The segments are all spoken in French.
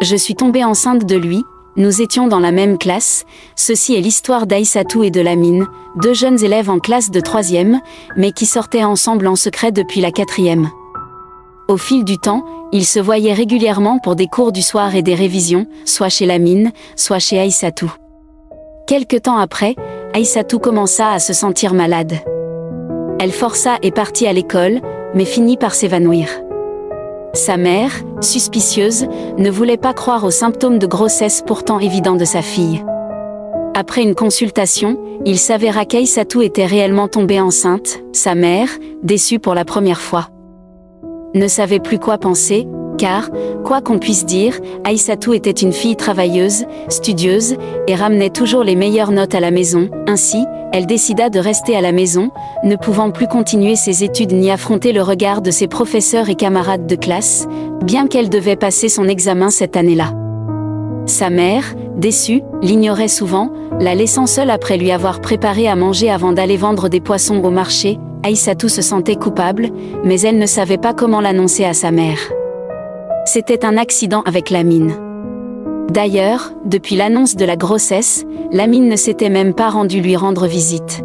Je suis tombée enceinte de lui, nous étions dans la même classe, ceci est l'histoire d'Aïssatou et de Lamine, deux jeunes élèves en classe de 3e, mais qui sortaient ensemble en secret depuis la 4e. Au fil du temps, ils se voyaient régulièrement pour des cours du soir et des révisions, soit chez Lamine, soit chez Aïssatou. Quelque temps après, Aïssatou commença à se sentir malade. Elle força et partit à l'école, mais finit par s'évanouir. Sa mère, suspicieuse, ne voulait pas croire aux symptômes de grossesse pourtant évidents de sa fille. Après une consultation, il s'avéra qu'Aïssatou était réellement tombée enceinte, sa mère, déçue pour la première fois, ne savait plus quoi penser, car, quoi qu'on puisse dire, Aïssatou était une fille travailleuse, studieuse, et ramenait toujours les meilleures notes à la maison. Ainsi, elle décida de rester à la maison, ne pouvant plus continuer ses études ni affronter le regard de ses professeurs et camarades de classe, bien qu'elle devait passer son examen cette année-là. Sa mère, déçue, l'ignorait souvent, la laissant seule après lui avoir préparé à manger avant d'aller vendre des poissons au marché. Aïssatou se sentait coupable, mais elle ne savait pas comment l'annoncer à sa mère. C'était un accident avec Lamine. D'ailleurs, depuis l'annonce de la grossesse, Lamine ne s'était même pas rendu lui rendre visite.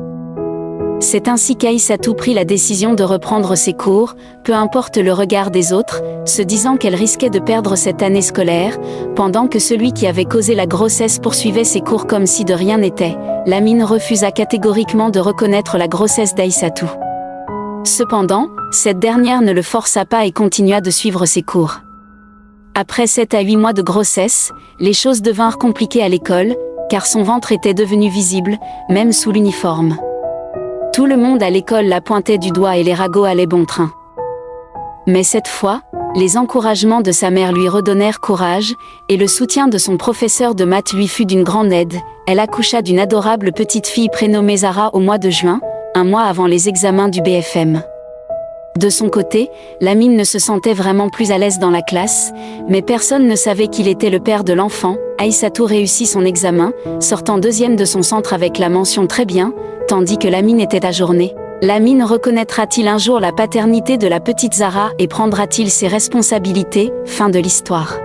C'est ainsi qu'Aïssatou prit la décision de reprendre ses cours, peu importe le regard des autres, se disant qu'elle risquait de perdre cette année scolaire, pendant que celui qui avait causé la grossesse poursuivait ses cours comme si de rien n'était. Lamine refusa catégoriquement de reconnaître la grossesse d'Aïssatou. Cependant, cette dernière ne le força pas et continua de suivre ses cours. Après 7 à 8 mois de grossesse, les choses devinrent compliquées à l'école, car son ventre était devenu visible, même sous l'uniforme. Tout le monde à l'école la pointait du doigt et les ragots allaient bon train. Mais cette fois, les encouragements de sa mère lui redonnèrent courage, et le soutien de son professeur de maths lui fut d'une grande aide. Elle accoucha d'une adorable petite fille prénommée Zara au mois de juin, un mois avant les examens du BFM. De son côté, Lamine ne se sentait vraiment plus à l'aise dans la classe, mais personne ne savait qu'il était le père de l'enfant. Aïssatou réussit son examen, sortant 2e de son centre avec la mention très bien, tandis que Lamine était ajourné. Lamine reconnaîtra-t-il un jour la paternité de la petite Zara et prendra-t-il ses responsabilités? Fin de l'histoire.